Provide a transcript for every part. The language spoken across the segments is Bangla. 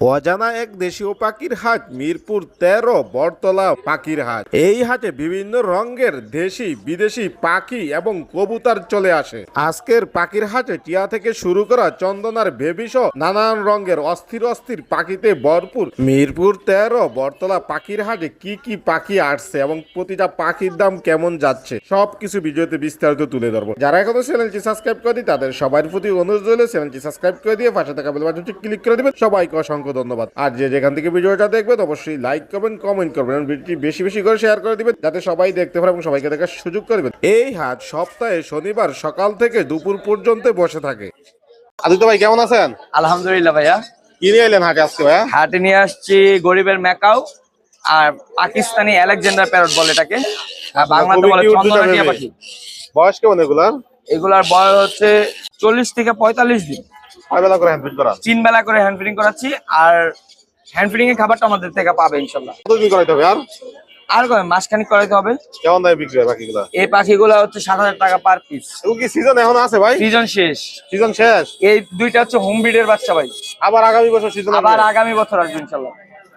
অজানা এক দেশীয় পাখির হাট মিরপুর ১৩ বটতলা পাখির হাট। এই হাটে বিভিন্ন রঙের দেশি বিদেশি পাখি এবং কবুতর চলে আসে। আজকের পাখির হাটে টিয়া থেকে শুরু করা চন্দনার বেবিসহ নানান রঙের অস্থির অস্থির পাখিতে ভরপুর। মিরপুর ১৩ বটতলা পাখির হাটে কি কি পাখি আসছে এবং প্রতিটা পাখির দাম কেমন যাচ্ছে সবকিছু ভিডিওতে বিস্তারিত তুলে ধরবো। যারা এখনো চ্যানেলটি সাবস্ক্রাইব করেনি তাদের সবার প্রতি অনুরোধ রইল চ্যানেলটি সাবস্ক্রাইব করে দিয়ে পাশে থাকা বেল বাটনটি ক্লিক করে দিবেন। সবাইকে অসংখ্য ধন্যবাদ। আর যে যেখান থেকে ভিডিওটা দেখবেন অবশ্যই লাইক করবেন, কমেন্ট করবেন, ভিডিওটি বেশি বেশি করে শেয়ার করে দিবেন যাতে সবাই দেখতে পারে এবং সবাইকে দেখার সুযোগ করবেন। এই হাট সপ্তাহে শনিবার সকাল থেকে দুপুর পর্যন্ত বসে থাকে। আদিত্য ভাই কেমন আছেন? আলহামদুলিল্লাহ ভাইয়া। কি নিয়ে এলেন হাটে আজকে ভাইয়া? হাটে নিয়ে আসছি গরিবের ম্যাকাও আর পাকিস্তানি আলেকজান্ডার প্যারট বলে এটাকে, আর বাংলাতে বলে চন্দনা টিয়া পাখি। বয়স কেমন এগুলার? এগুলার বয়স হচ্ছে 40 থেকে 45 দিন। কয় বেলা করে হ্যান্ড ফিড করা? 3 বেলা করে হ্যান্ড ফিডিং করাচ্ছি, আর হ্যান্ড ফিডিং এর খাবারটা আমাদের থেকে পাবে ইনশাআল্লাহ। কতদিন করাইতে হবে? আর মাসখানিক করাইতে হবে। কেমন দামে বিক্রি হয় পাখিগুলা? এই পাখিগুলা হচ্ছে 7,000 টাকা পার পিস। এগুলো কি সিজন এখন আছে ভাই? সিজন শেষ। সিজন শেষ? এই দুইটা হচ্ছে হোম ব্রিডের বাচ্চা ভাই। আবার আগামী বছর সিজন? আবার আগামী বছর আসবে ইনশাআল্লাহ।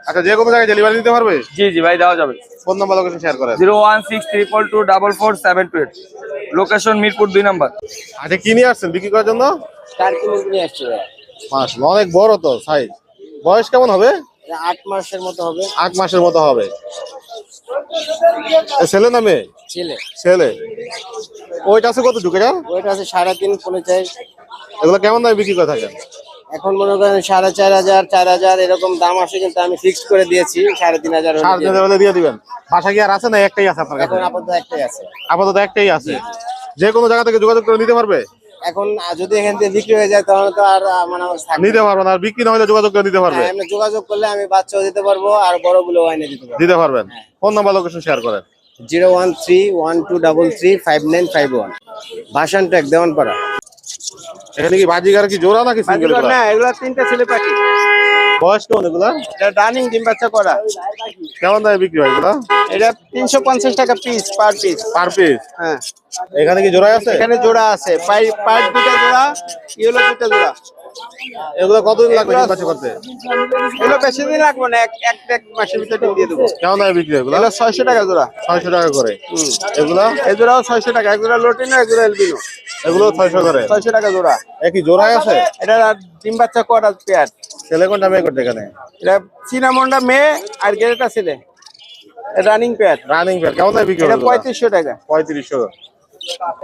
আচ্ছা, যে কোনো জায়গায় ডেলিভারি দিতে পারবে? জি জি ভাই, দেওয়া যাবে। ফোন নাম্বার লোকেশন শেয়ার করেন। 01632444728, লোকেশন মিরপুর 2 নম্বর। আচ্ছা, কি নিয়ে আসছেন বিক্রি করার জন্য? টার্কি মুরগি নিয়ে আসছে ভাই। মাশাআল্লাহ, অনেক বড় তো সাইজ। বয়স কেমন হবে? 8 মাসের মতো হবে। 8 মাসের মতো হবে। ছেলে না মেয়ে? ছেলে। ছেলে। ওইটা আছে কত ঢুকে যাও? ওইটা আছে 3.5 45। এগুলো কেমন দামে বিক্রি করে থাকেন? এখন মনে করেন 4,500 4,000 এরকম দাম আসে, কিন্তু আমি ফিক্সড করে দিয়েছি 3,500 3,500 দিয়ে দিবেন। বাসা কি আর আছে না একটাই আছে আপনার কাছে? এখন আপাতত একটাই আছে। আপাতত একটাই আছে। যে কোনো জায়গা থেকে যোগাযোগ করে নিতে পারবে? এখন যদি এখান থেকে বিক্রি হয়ে যায় তাহলে তো আর মানে আমার থাকবে নিতে পারবে না, আর বিক্রি না হলে যোগাযোগ করে নিতে পারবে? না। আমি যোগাযোগ করলে আমি বাচ্চাও দিতে পারবো আর বড়গুলো এনে দিতে পারবো। দিতে পারবেন। ফোন নাম্বার লোকেশন শেয়ার করেন। 01312335951, ভাষান ট্যাগ দেওয়ানপাড়া। এখানে কি বাজিগার কি জোড়া নাকি সিঙ্গেল? না, এগুলা 3টা ছেলে পাখি। বয়স কেমন এগুলা? এটা রানিং ডিম বাচ্চা করা। কেমন দামে বিক্রি হয় এগুলা? এটা 350 টাকা piece, per piece. Per piece? হ্যাঁ। এখানে কি জোড়া আছে? এখানে জোড়া আছে, পার দুটো জোড়া, ইয়েলো দুটো জোড়া। এগুলো কতদিন লাগবে ডিম বাচ্চা করতে? এগুলো বেশি দিন লাগবে না, এক মাসের ভিতরে ডিম দিয়ে দেবো। কেমন দামে বিক্রি হয় এগুলো? এগুলো 600 টাকা জোড়া। 600 টাকা করে। এগুলা? এই জোড়াও 600 টাকা। এক জোড়া লোটিনো, এক জোড়া এলবিনো। এগুলো 600 করে। 600 টাকা জোড়া। একই জোড়া আছে? এটা ডিম বাচ্চা করা পেয়ার। ছেলে কোনটা মেয়ে কোনটা এখানে? এটা সিনামন্ডা মেয়ে আর গেরেটা ছেলে, রানিং পেয়ার। Running pair. কেমন দামে বিক্রি হয়? এটা 3500 টাকা। 3500।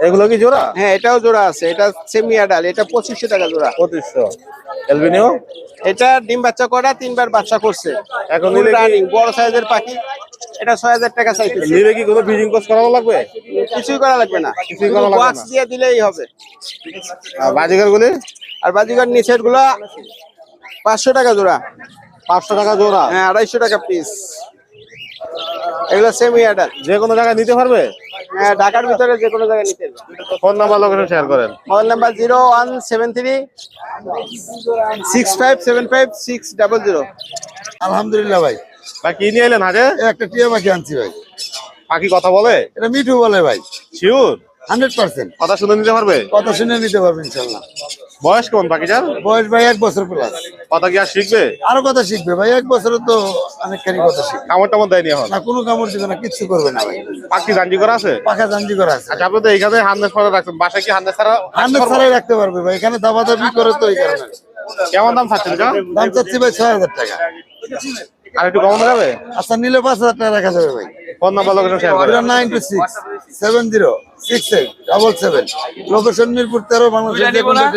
এগুলো কি জোড়া? হ্যাঁ, এটাও জোড়া আছে। এটা সেমি অ্যাডাল্ট, এটা 2500 টাকা জোড়া। 2500। এলবিনিও? এটা ডিম বাচ্চা করা, 3বার বাচ্চা করছে। এখন ফুল রানিং বড় সাইজের পাখি। এটা 6000 টাকা চাইতেছে। নিলে কি কোনো ফিডিং কোর্স করানো লাগবে? কিছুই করা লাগবে না, কিছুই করা লাগবে না। বক্স দিয়ে দিলেই হবে। আর বাজিগার গুলি? আর বাজিকার নিচের গুলা 500 টাকা জোড়া। 500 টাকা জোড়া? হ্যাঁ, 250 টাকা পিস। এগুলো সেমি অ্যাডাল্ট। যে কোনো জায়গায় নিতে পারবে? হ্যাঁ, ঢাকার ভিতরে যে কোনো জায়গায় নিতে পারবে। ফোন নাম্বার লোকেশন শেয়ার করেন। Mobile number 01736575600। আলহামদুলিল্লাহ ভাই। ভাই কি নিয়ে এলেন হাটে? একটা টিয়া পাখি আনছি ভাই। পাখি কথা বলে? এটা মিঠু বলে ভাই। শিওর? 100% কথা শুনে নিতে পারবে? কথা শুনে নিতে পারবেন ইনশাল্লাহ। বয়স কেমন পাখিটার? বয়স ভাই 1 বছর প্লাস। কথা কি আর শিখবে? আরো কথা শিখবে ভাই, 1 বছরে তো অনেকখানি কথা শিখবে। কামড় টামড় দেয়নি এখন? না, কোনো কামড় দিবে না, কিচ্ছু করবে না ভাই। পাখি জানজি করা আছে? পাখা জাঞ্জি করা আছে। আচ্ছা, আপনি তো এইখানে হান্ড্রেড করে রাখছেন, বাসায় কি হান্ড্রেড ছাড়া? 100 ছাড়াই রাখতে পারবে ভাই, এখানে দাবা দাবি করে তো এই কারণে। কেমন দাম চাচ্ছেন এটা? দাম চাচ্ছি ভাই 6000 টাকা। আর একটু কমানো যাবে? আচ্ছা, নিলে 5000 টাকা রাখা যাবে ভাই। ফোন নাম্বার লোকেশন শেয়ার করেন। 096706877, লোকেশন মিরপুর 13, বাংলাদেশ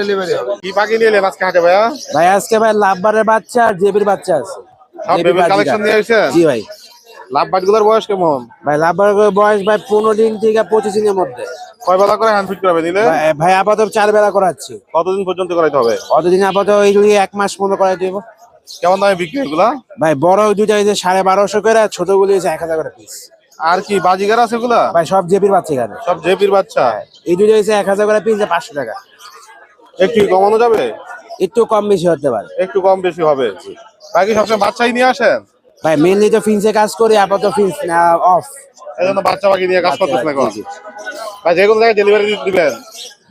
ডেলিভারি হবে। কি পাখি নিয়ে এলেন আজকে হাটে ভাইয়া? ভাই আজকে ভাই লাভবারের বাচ্চা আর জেবির বাচ্চা আছে। সব বেবির কালেকশন নিয়ে এসেছেন? জি ভাই। লাভ বাটগুলোর বয়স কেমন? ভাই লাভবারের বয়স ভাই 15 দিন থেকে 25 দিনের মধ্যে। কয় বেলা করে হ্যান্ড ফিট করাবে নিলে? ভাই আপাতত 4 বেলা করাচ্ছি। কতদিন পর্যন্ত করাইতে হবে? কতদিন আপাতত এইগুলি 1 মাস মতো করাই দেবো। কেমন দামে বিক্রি এগুলা? ভাই বড় দুইটা এই যে 1250 করে, আর ছোটগুলি হচ্ছে 1000 করে পিস। আর কি বাজিগার আছে এগুলা? ভাই সব জেবির বাচ্চা এখানে। সব জেপির বাচ্চা? এই দুইটা হচ্ছে 1000 করে পিস, 500 টাকা। একটু কমানো যাবে? একটু কম বেশি হতে পারে। একটু কম বেশি হবে। বাকি সবসময় বাচ্চাই নিয়ে আসেন? ভাই মেইনলি তো ফিন্সে কাজ করি, আপাতত ফিন্স অফ। এই জন্য বাচ্চা পাখি নিয়ে কাজ করতেছেন এখন? জি, জি। বা যে কোনো জায়গায় ডেলিভারি দিবেন?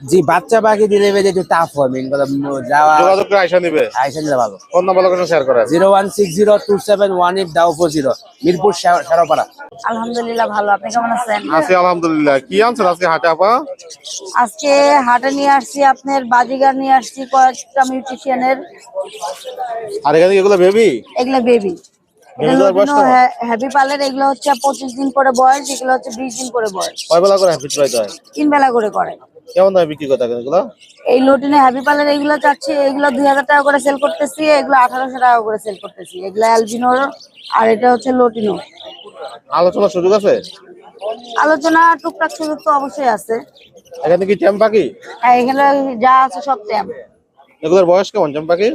জি, বাচ্চা পাখি ডেলিভারি একটু টাফ হয়, মেন কথা যাওয়া যোগাযোগ করে আইসা নিবে। আইসা নিলে ভালো। ফোন নাম্বার লোকেশন শেয়ার করেন। 01602718040, মিরপুর শেরপাড়া। আলহামদুলিল্লাহ ভালো, আপনি কেমন আছেন? আছি আলহামদুলিল্লাহ। কি আনছেন আজকে হাটে আপা? আজকে হাটে নিয়ে আসছি আপনার বাজিগার নিয়ে আসছি কয়েকটা মিউটিশিয়ানের। আর এখানে এগুলো বেবি? এগুলো বেবি, হ্যাপি পালের। এগুলো হচ্ছে 25 দিন করে বয়স, এগুলো হচ্ছে 20 দিন করে বয়স। কয় বেলা করে হ্যাপি ট্রাই হয়? 3 বেলা করে করে। কেমন দামে বিক্রি করতে থাকেন এগুলো? এই লোটিনে হ্যাপি পালের এগুলো চাচ্ছি, এগুলো 2000 টাকা করে সেল করতেছি, এগুলো 1800 টাকা করে সেল করতেছি। এগুলো অ্যালবিনোর, আর এটা হচ্ছে লোটিনো। আলোচনার সুযোগ আছে? আলোচনা টুকটাক সুযোগ তো অবশ্যই আছে। এখানে কি টেম পাখি? হ্যাঁ, এখানে যা আছে সব ট্যাম। এগুলোর বয়স কেমন টেম পাখি?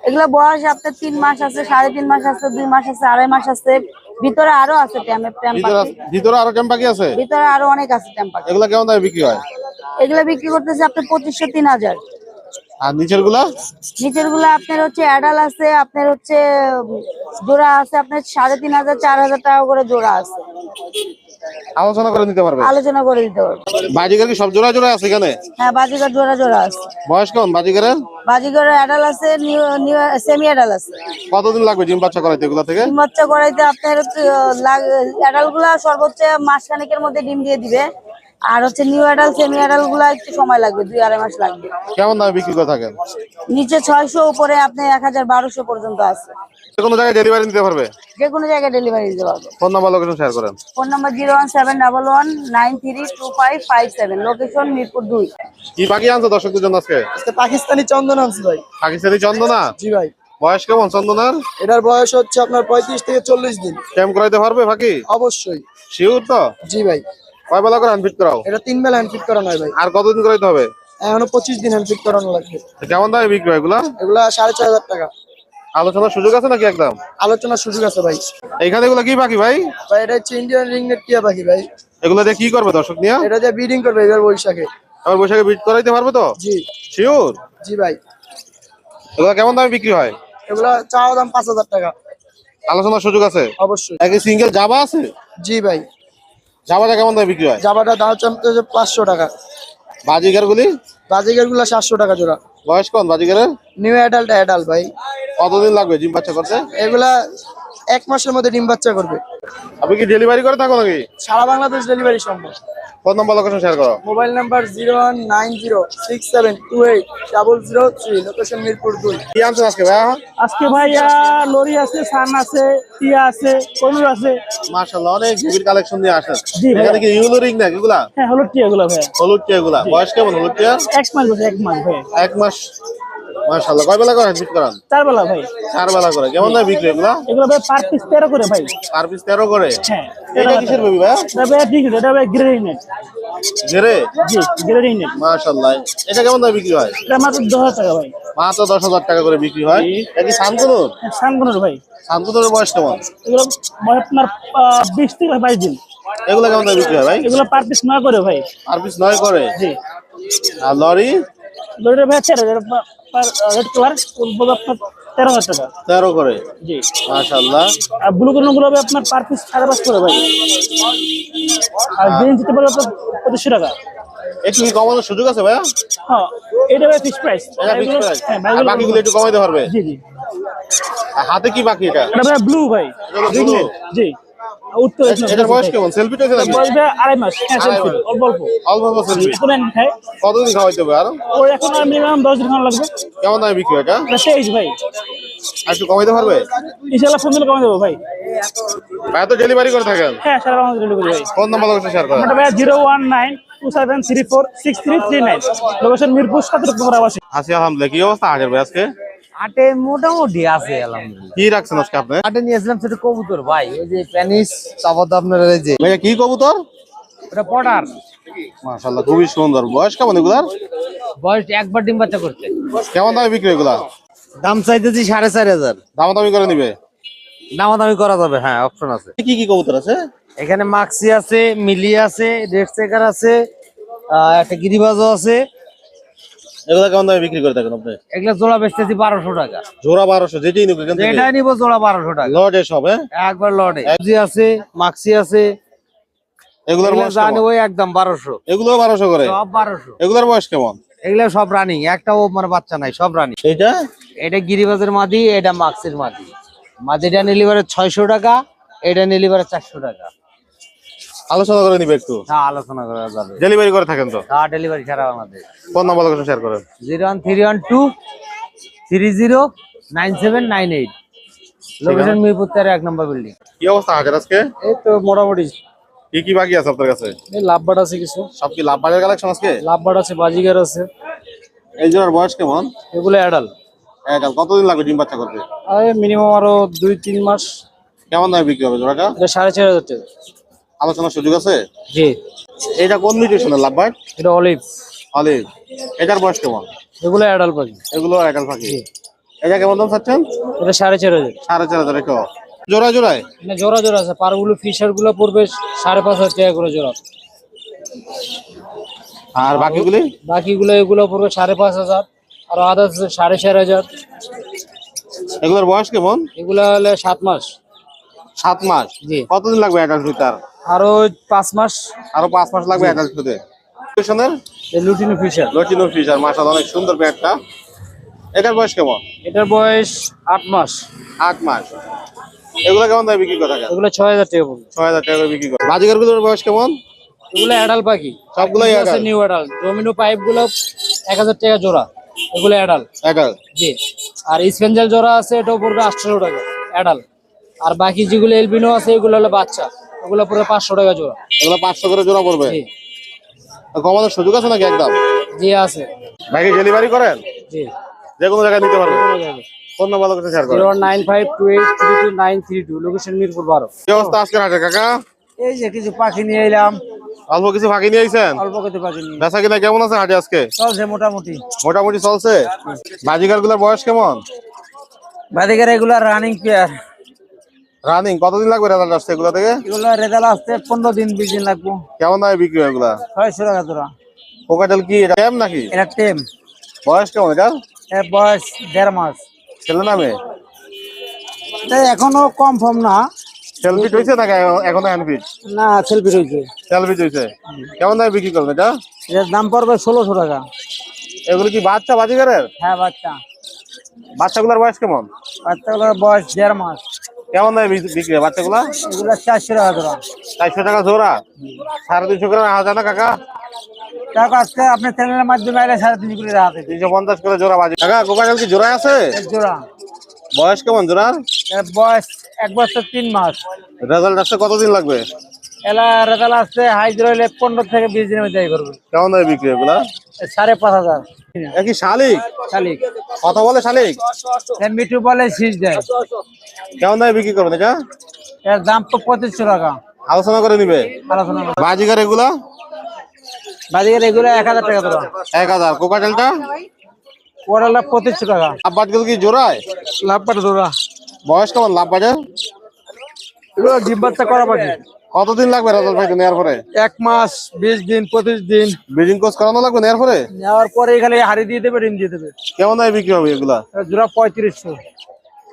এগুলো বয়স আপনার 3 মাস আছে, 3.5 মাস আছে, 2 মাস আছে, 2.5 মাস আছে। ভিতরে আরো আছে ট্যাম পাখি। ভিতরে আরো টেম পাখি আছে? ভিতরে আরো অনেক আছে ট্যাম পাখি। এগুলো কেমন দামে বিক্রি হয়? এগুলো বিক্রি করতেছে আপনার 2500 3000। আর নিচের গুলা? নিচের গুলো আপনার হচ্ছে অ্যাডাল আছে, আপনার হচ্ছে জোড়া আছে আপনার 3500 4000 টাকা করে জোড়া আছে। আলোচনা করে নিতে পারবে? আলোচনা করে দিতে পারবো। বাজিগার কি সব জোড়া জোড়া আছে এখানে? হ্যাঁ, বাজিগর জোড়া জোড়া আছে। বয়স কেমন বাজিগারের? বাজিগরের অ্যাডাল আছে, নিউ সেমি অ্যাডাল আছে। কতদিন লাগবে ডিম বাচ্চা করাইতে এগুলা থেকে? ডিম বাচ্চা করাইতে আপনার অ্যাডাল গুলা সর্বোচ্চ মাসখানেকের মধ্যে ডিম দিয়ে দিবে। আর হচ্ছে নিউ অ্যাডাল সেমি অ্যাডাল গুলা একটু সময় লাগবে, 2-2.5 মাস লাগবে। কেমন দামে বিক্রি করে থাকেন? নিচে 600, উপরে আপনি 1000-1200 পর্যন্ত আছে। যে কোনো জায়গায় ডেলিভারি নিতে পারবে? যে কোনো জায়গায় ডেলিভারি দিতে পারবো। ফোন নাম্বার লোকেশন শেয়ার করেন। Phone number 01711932557, location Mirpur 2। কি পাখি আনছো দর্শকদের জন্য আজকে? আজকে পাকিস্তানি চন্দন আনছি ভাই। পাকিস্তানি চন্দনা? জি ভাই। বয়স কেমন চন্দনার? এটার বয়স হচ্ছে আপনার 35 থেকে 40 দিন। ক্যাম্প করাইতে পারবে পাখি? অবশ্যই। শিওর তো? জি ভাই। কয় বেলা করে আনফিট করাও? এটা 3 বেলা হ্যান্ড ফিট করানো হয় ভাই। আর কতদিন করাইতে হবে? এখনো 25 দিন হ্যান্ড ফিট করানো লাগবে। কেমন দামে বিক্রি হয় এগুলা? এগুলা 4500 টাকা। আলোচনার সুযোগ আছে নাকি একদম? আলোচনার সুযোগ আছে ভাই। এইখানে এগুলা কি পাখি ভাই? ভাই এটা হচ্ছে ইন্ডিয়ান রিংনেট টিয়া পাখি ভাই। এগুলা দিয়ে কি করবে দর্শক নিয়ে? এটা দিয়ে ব্রিডিং করবে এবার বৈশাখে। আবার বৈশাখে বিট করাইতে পারবে তো? জি। শিওর? জি ভাই। এগুলা কেমন দামে বিক্রি হয়? এগুলা চাওয়া দাম 5000 টাকা। আলোচনার সুযোগ আছে? অবশ্যই। একই সিঙ্গেল জাবা আছে? জি ভাই। জাবাটা কেমন দামে বিক্রি হয়? জাবাটা দাম হচ্ছে 500 টাকা। বাজিগার গুলি? বাজিগার গুলা 700 টাকা জোড়া। বয়স কোন বাজিগারের? নিউ অ্যাডাল্ট অ্যাডাল্ট ভাই। কতদিন লাগবে ডিম বাচ্চা করতে? এগুলা 1 মাসের মধ্যে ডিম বাচ্চা করবে। আপনি কি ডেলিভারি করে থাকো নাকি? সারা বাংলাদেশ ডেলিভারি সম্ভব। ফোন নাম্বার লোকেশন শেয়ার করো। Mobile number 01906728003, location Mirpur 2। কি আনছেন আজকে ভাইয়া? আজকে ভাইয়া লরি আছে, সান আছে, টিয়া আছে, কনুর আছে। মাশাআল্লাহ, অনেক হেভি কালেকশন নিয়ে আসেন। জি ভাইয়া। এখানে কি ইউলো রিং না এগুলা? হ্যাঁ, হলুদ টিয়া গুলো ভাইয়া। হলুদ টিয়া এগুলা বয়স কেমন হলুদ টিয়া? 1 মাস বসে, 1 মাস ভাইয়া। 1 মাস। মাশাআল্লাহ, কয় বেলা করেন বিট করান? 4 বেলা ভাই। 4 বেলা করে। কেমন দামে বিক্রি এগুলা? এগুলো ভাই পার পিস 13 করে ভাই। পার পিস 13 করে? হ্যাঁ। এটা কিসের বেবি ভাইয়া? এটা ভাইয়া ঠিক আছে, এটা ভাই গ্রেড নেট। জেরে? জি, গ্রেড নেট। মাশাআল্লাহ, এটা কেমন দামে বিক্রি হয়? এটা মাত্র 10,000 টাকা ভাই। মাত্র 10,000 টাকা করে বিক্রি হয়। এটা কি শান্তনুর? সানগুনের ভাই। শান্তনুরের বয়স কেমন? এগুলো বয়স আপনার 20 থেকে 22 দিন। এগুলা কেমন দামে বিক্রি হয় ভাই? এগুলো পার পিস 9 করে ভাই। পার পিস 9 করে? জি। আর লরি? লরিটা ভাই 13 রেড কালার, বলবো আপনার 13,000 টাকা। 13 করে? জি। মাশাআল্লাহ। আর ব্লু কলম গুলো ভাই আপনার পার পিস 5.5 করে ভাই। আর গ্রিন যেতে পারবে আপনার 2500 টাকা। একটু কি কমানোর সুযোগ আছে ভাইয়া? হ্যাঁ, এটা ভাই ফিক্স প্রাইস। এটা ফিক্স প্রাইস? হ্যাঁ, আর বাকিগুলো একটু কমাইতে পারবে? জি জি। আর হাতে কি বাকি এটা? এটা ভাই ব্লু ভাই। এটা হলো blue? জি। উত্তর এটার বয়স কেমন? সেলফি তো নাকি? বয়স ভাই 2.5 মাস। হ্যাঁ, আড়াই সেলফি মাস। অল্প অল্প। অল্প অল্প সেলফি? এখন আমি খাই। কতদিন খাওয়াইতে হবে আর? ওর এখন আর মিনিমাম 10 দিন খাওয়া লাগবে। কেমন দামে বিক্রি হয় এটা? এটা 23 ভাই। আর একটু কমাইতে পারবে? ইনশাআল্লাহ ফোন দিলে কমে দেবো ভাই। ভাইয়া তো ডেলিভারি করে থাকেন। হ্যাঁ, সারা বাংলাদেশ ডেলিভারি ভাই। ফোন নাম্বার লোকেশন শেয়ার করেন। আমারটা ভাই 01927346339, লোকেশন মিরপুর 17 আবাসিক। আছি আলহামদুলিল্লাহ। কি অবস্থা হাটের ভাই আজকে? হাটে মোটামুটি আছে আলহামদুলিল্লাহ। কি রাখছেন আজকে আপনি? হাটে নিয়েছিলাম সেটা কবুতর ভাই, ওই যে প্যানিস, তারপর তো আপনার এই যে ভাইয়া কি কবুতর? ওটা পটার। মাশাআল্লাহ, খুবই সুন্দর। বয়স কেমন এগুলার? বয়স একবার ডিম বাচ্চা করছে। কেমন দামে বিক্রি এগুলা? দাম চাইতেছি 4500। দামাদামি করে নিবে? দামাদামি করা যাবে, হ্যাঁ অপশন আছে। কি কি কবুতর আছে? এখানে মাক্সি আছে, মিলি আছে, রেড চেকার আছে, একটা গিরিবাজও আছে। এগুলা কেমন দামে বিক্রি করে থাকেন আপনি? এগুলা জোড়া বেচতেছি 1200 টাকা। জোড়া 1200, যেটাই নিব এখান থেকে? এটাই নিব জোড়া 1200 টাকা। লটে সব? হ্যাঁ, একবার লটে জি আছে, মাক্সি আছে, এগুলোর এগুলো বয়স জানি কেমন? ওই একদম 1200, এগুলো 1200 করে। সব 1200। এগুলোর বয়স কেমন? এগুলো সব রানিং, একটাও মানে বাচ্চা নাই, সব রানিং। এইটা এটা গিরিবাজের মাদি, এটা মাক্সের মাদি। মাদিটা নিলে পরে 600 টাকা, এটা নিলে পরে 400 টাকা। আলোচনা করে নিবে একটু, হ্যাঁ, আলোচনা করা যাবে। ডেলিভারি করে থাকেন তো? হ্যাঁ, ডেলিভারি ছাড়া আমাদের। ফোন নাম্বার লোকেশন শেয়ার করেন। 01312 309798, লোকেশন মিরপুর 13, 1 নম্বর বিল্ডিং। কি অবস্থা হাজার আজকে? এই তো মোটামুটি কি কি বাকি আছে আপনার কাছে? এই লাভবাট আছে, কিছু সব কি লাভ বাজার কালেকশন আজকে? লাভবাট আছে, বাজিগার আছে। এই জোড়ার বয়স কেমন? এগুলো অ্যাডাল। এটা কতদিন লাগবে ডিম বাচ্চা করতে? আর মিনিমাম আরো 2-3 মাস। কেমন দামে বিক্রি হবে জোড়াটা? এটা 4500 টাকা। আলোচনার সুযোগ আছে? জি। এটা কোন মিউটেশনের লাভ বাট? এটা অলিভ। অলিভ। এটার বয়স কেমন? এগুলো অ্যাডাল পাখি। এগুলো একাল পাখি। এটা কেমন দাম চাচ্ছেন? এটা 4500। 4500 টাকা জোড়া জোড়ায়? মানে জোড়া জোড়া আছে, পারগুলো ফিশার গুলো পড়বে 5500 টাকা করে জোড়া। আর বাকিগুলি? বাকিগুলো এগুলো পড়বে 5500, আর আদা আছে 4500। এগুলোর বয়স কেমন? এগুলো হলে 7 মাস। 7 মাস? জি। কতদিন লাগবে অ্যাডাল্ট হইতে? আরো 5 মাস। আরো 5 মাস লাগবে অ্যাডাল্ট হতে। মিউটেশনের এই লুটিনো ফিশার। লটিনো ফিশার, মাশাআল্লাহ অনেক সুন্দর পেয়ারটা। এটার বয়স কেমন? এটার বয়স 8 মাস। 8 মাস। এগুলো কেমন দামে বিক্রি করা যায়? এগুলো 6000 টাকা পড়বে। 6000 টাকা করে বিক্রি করে। বাজিগারগুলোর বয়স কেমন? এগুলো অ্যাডাল পাখি, সবগুলোই আছে adult? New adult. Domino pipe গুলো 1000 টাকা জোড়া, এগুলো অ্যাডাল। অ্যাডাল্ট। জি। আর স্পেঞ্জাল জোড়া আছে, এটাও পড়বে 800 টাকা অ্যাডাল। আর বাকি যেগুলো এলবিনো আছে এগুলো হলো বাচ্চা, এগুলো পড়বে 500 টাকা জোড়া। এগুলো 500 করে জোড়া পড়বে। জি। কমানোর সুযোগ আছে নাকি একদম? জি আছে। ভাই ডেলিভারি করেন? জি। যে কোনো জায়গায় নিতে পারবেন? ফোন নাম্বার লোকেশন শেয়ার করেন। 09528322932, লোকেশন মিরপুর 12। কি অবস্থা আজকের হাটে কাকা? এই যে কিছু পাখি নিয়ে এলাম। অল্প কিছু ফাঁকি নিয়ে আইছেন? অল্প কিছু পাখি নিয়ে বেচা কিনা কেমন আছে হাটে আজকে? চলছে মোটামুটি। মোটামুটি চলছে। বাজিগার গুলোর বয়স কেমন? বাদিকের এগুলো রানিং পেয়ার। রানিং কতদিন লাগবে রেজাল্ট আসছে এগুলো থেকে? এগুলো রেজাল্ট আসতে 15 দিন 20 দিন লাগবে। কেমন দামে বিক্রি হয় এগুলা? 600 টাকা জোড়া। পোকাটেল কি এটা টেম নাকি? এটা টেম। বয়স কেমন এটা? এর বয়স 1.5 মাস। ছেলে নামে? এখনো কনফার্ম না। সেলফিট হয়েছে নাকি এখনো হ্যান্ডফিট? না, সেলফি রয়েছে। সেলফিট হয়েছে। কেমন দামে বিক্রি করবেন এটা? এর দাম পড়বে 1600 টাকা। এগুলো কি বাচ্চা বাজিগারের? হ্যাঁ, বাচ্চা। বাচ্চাগুলোর বয়স কেমন? বাচ্চাগুলোর বয়স 1.5 মাস। কেমন দামে বিক্রি হয় বাচ্চাগুলা? এগুলো 400 টাকা জোড়া। 400 টাকা জোড়া? 350 করে রাখা যায় না কাকা? টাকা আজকে আপনার চ্যানেলের মাধ্যমে আইলে 350 করে রাখা দেবে। 350 করে জোড়া বাজি। কাকা কোকাটেল কি জোড়া আছে? এক জোড়া। বয়স কেমন জোড়ার? এর বয়স 1 বছর 3 মাস। রেজাল্ট আসতে কতদিন লাগবে? এলা রেজাল্ট আসছে হাই হইলে 15 থেকে 20 দিনের মধ্যে করবে। কেমন দামে বিক্রি হয় এগুলা? 5500। কি শালিক? শালিক। কথা বলে শালিক? এর মিঠু বলে শীষ দেয়। কেমন দামে বিক্রি করবেন এটা? এর দাম তো 2500 টাকা। আলোচনা করে নিবে। আলোচনা করো। বাজিগার এগুলা? বাদিকের এগুলো 1000 টাকা জোড়া। 1000। কোকাটেলটা? ওরা 2500 টাকা। লাভবাটগুলো কি জোড়ায়? লাভবাট জোড়া। বয়স কেমন লাভবাটের? এগুলো ডিম বাচ্চা করা পাখি। কতদিন লাগবে রেজাল্ট পাইতে নেওয়ার পরে? 1 মাস 20 দিন 25 দিন। ব্রিডিং কোর্স করানো লাগবে নেওয়ার পরে? নেওয়ার পরে এখানে হাড়ি দিয়ে দেবে, ডিম দিয়ে দেবে। কেমন দামে বিক্রি হবে এগুলা? জোড়া 3500।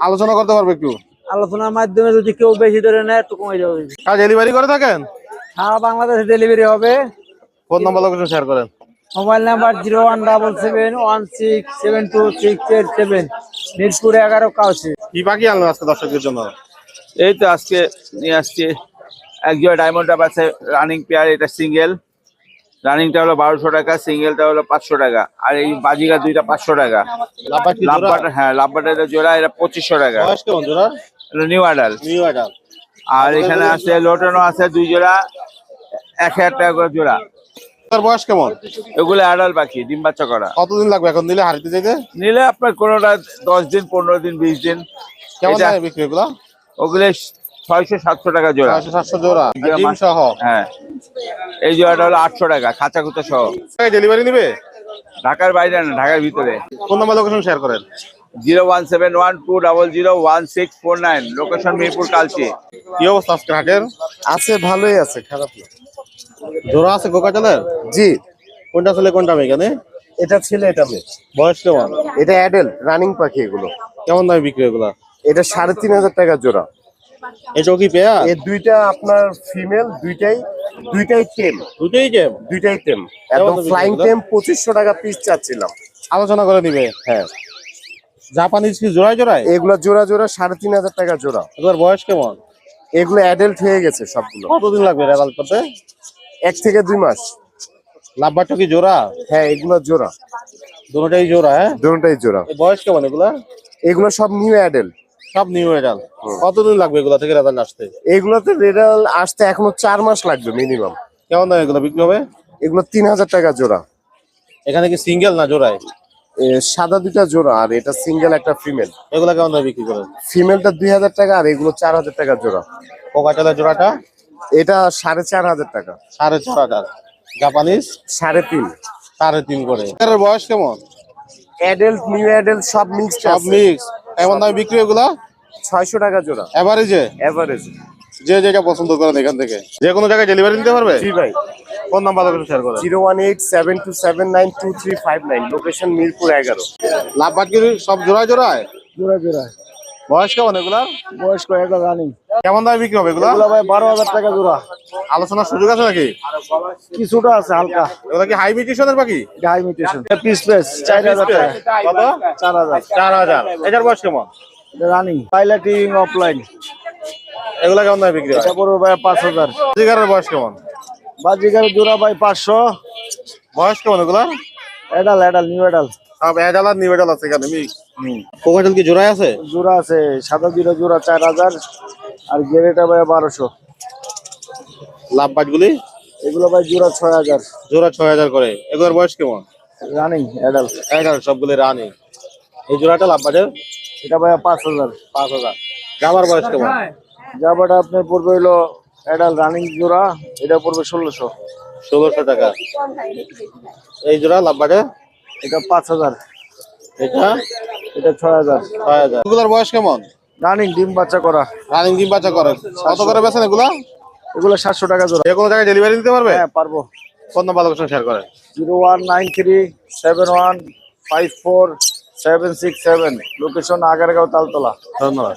আলোচনা করতে পারবে একটু? আলোচনার মাধ্যমে যদি কেউ বেশি ধরে নেয় একটু কমে যাবে। আর ডেলিভারি করে থাকেন? সারা বাংলাদেশে ডেলিভারি হবে। ফোন নাম্বার লোকেশন শেয়ার করেন। Mobile number 01777162687, Mirpur 11 কাউসি। কি পাখি আনলেন আজকে দর্শকদের জন্য? এই তো আজকে নিয়ে আসছি এক জোড়া ডায়মন্ড ডাব আছে, রানিং পেয়ার। এটা সিঙ্গেল, রানিংটা হলো 1200 টাকা, সিঙ্গেলটা হলো 500 টাকা। আর এই বাজিগার দুইটা 500 টাকা। লাভবাট কি জোড়া? লাভবাট, হ্যাঁ লাভবাটের জোড়া, এটা 2500 টাকা। বয়স কেমন জোড়া? এটা নিউ অ্যাডাল। New adult. আর এখানে আছে লোটনও আছে 2 জোড়া, 1000 টাকা করে জোড়া। তার বয়স কেমন? এগুলো অ্যাডাল পাখি, ডিম বাচ্চা করা। কতদিন লাগবে এখন দিলে হারিতে যেতে? নিলে আপনার কোনোটা 10 দিন, 15 দিন, 20 দিন। কেমন এটা- দামে বিক্রি এগুলা? ওগুলো 600-700 টাকা জোড়া। 700 জোড়া ডিম সহ? হ্যাঁ, এই জোড়াটা হলো 800 টাকা, খাঁচা খুঁচা সহ। ডেলিভারি নিবে? ঢাকার বাইরে না, ঢাকার ভিতরে। ফোন নাম্বার লোকেশন শেয়ার করেন। 01712001649, লোকেশন মিরপুর কালচি। কি অবস্থা আজকে হাটের? আছে, ভালোই আছে, খারাপ না। জোড়া আছে কোকাটেলের? জি। কোনটা ছেলে কোনটা মেয়ে এখানে? এটা ছেলে, এটা মেয়ে। বয়স কেমন? এটা অ্যাডাল্ট রানিং পাখি এগুলো। কেমন দামে বিক্রি এগুলা? এটা 3500 টাকা জোড়া। এটাও কি পেয়া? এই দুইটা আপনার ফিমেল, দুইটাই দুইটাই টেম, দুটোই গেম দুইটাই টেম, একদম বিক্রি ফ্লাইং করলো? টেম 2500 টাকা পিস চাচ্ছিলাম। আলোচনা করে নিবে। হ্যাঁ, জাপানিজ কি জোড়ায় জোড়ায়? এগুলো জোড়া জোড়া 3500 টাকা জোড়া। এগুলোর বয়স কেমন? এগুলো অ্যাডাল্ট হয়ে গেছে সবগুলো। কতদিন লাগবে রেজাল্ট করতে? 1 থেকে 2 মাস। লাভবারটা কি জোড়া? হ্যাঁ, এগুলো জোড়া, দুটোটাই জোড়া। হ্যাঁ, দুটোটাই জোড়া। এই বয়স কেমন এগুলা? এগুলো সব নিউ অ্যাডাল্ট। সব নিউ রেজাল্ট। কতদিন লাগবে এগুলা থেকে রেজাল্ট আসতে? এগুলোতে রেজাল্ট আসতে এখনো 4 মাস লাগবে মিনিমাম। কেমন দাম এগুলো বিক্রি হবে? এগুলো 3000 টাকা জোড়া। এখানে কি সিঙ্গেল না জোড়ায়? সাদা দুইটা জোড়া, আর এটা সিঙ্গেল একটা ফিমেল। এগুলা কেমন দামে বিক্রি করেন? ফিমেলটা 2000 টাকা, আর এগুলো 4000 টাকা জোড়া। কোকাটেলের জোড়াটা এটা 4500 টাকা। 4.5 জাপানিজ 3.5। 3.5 করে। এটার বয়স কেমন? অ্যাডাল্ট নিউ অ্যাডাল্ট সব মিক্স, সব মিক্স। কেমন দামে বিক্রি এগুলা? 600 টাকা জোড়া এভারেজে? এভারেজ। যে যেটা পছন্দ করেন এখান থেকে যে কোনো জায়গায় ডেলিভারি দিতে পারবে? জি ভাই। ফোন নাম্বার একটু শেয়ার করেন। 01872792359, লোকেশন মিরপুর 11। লাভবাট কি সব জোড়ায় জোড়ায়? জোড়া জোড়া বয়স কেমন এগুলা? বয়স কয়েকটা রানিং। কেমন দামে বিক্রি হবে এগুলা? ভাই 12000 টাকা জোড়া। আলোচনার সুযোগ আছে নাকি? কিছুটা আছে হালকা। এগুলা কি হাই মিউটেশনের পাখি? হাই মিউটেশন পিস 4000 টাকা। কত? 4000 4000। এটার বয়স কেমন? Running piloting offline. এগুলা কেমন দামে বিক্রি হয়? এটা পড়বে ভাই 5000। জিগারের বয়স কেমন? বাজিকার জোড়া ভাই 500। বয়স কেমন এগুলা? এডাল নিউ এডাল। সব অ্যাডাল আর নিউডাল আছে এখানে মিক্স। কোকাটেল কি জোড়ায় আছে? জোড়া আছে, সাদা দুইটা জোড়া 4000, আর গেরেটা ভাই 1200। লাভবাট গুলি? এগুলো ভাই জোড়া 6000। জোড়া 6000 করে। এগুলোর বয়স কেমন? রানিং এডাল। অ্যাডাল সবগুলি রানি। এই জোড়াটা লাভবাটের এটা ভাই 5000। 5000। জামার বয়স কেমন? জাবাটা আপনার পড়বে হলো এডাল রানিং জোড়া, এটা পড়বে 1600। 1600 টাকা। এই জোড়া লাভবাটে? এটা 5000। এটা? এটা 6000। 6000। এগুলোর বয়স কেমন? রানিং ডিম বাচ্চা করা। রানিং ডিম বাচ্চা করে। কত করে বেচেন এগুলা? এগুলো 700 টাকা জোড়া। যে কোনো জায়গায় ডেলিভারি দিতে পারবে? হ্যাঁ পারবো। ফোন নাম্বার লোকেশন শেয়ার করেন। 019371547667, লোকেশন আগারগাঁও তালতলা। ধন্যবাদ।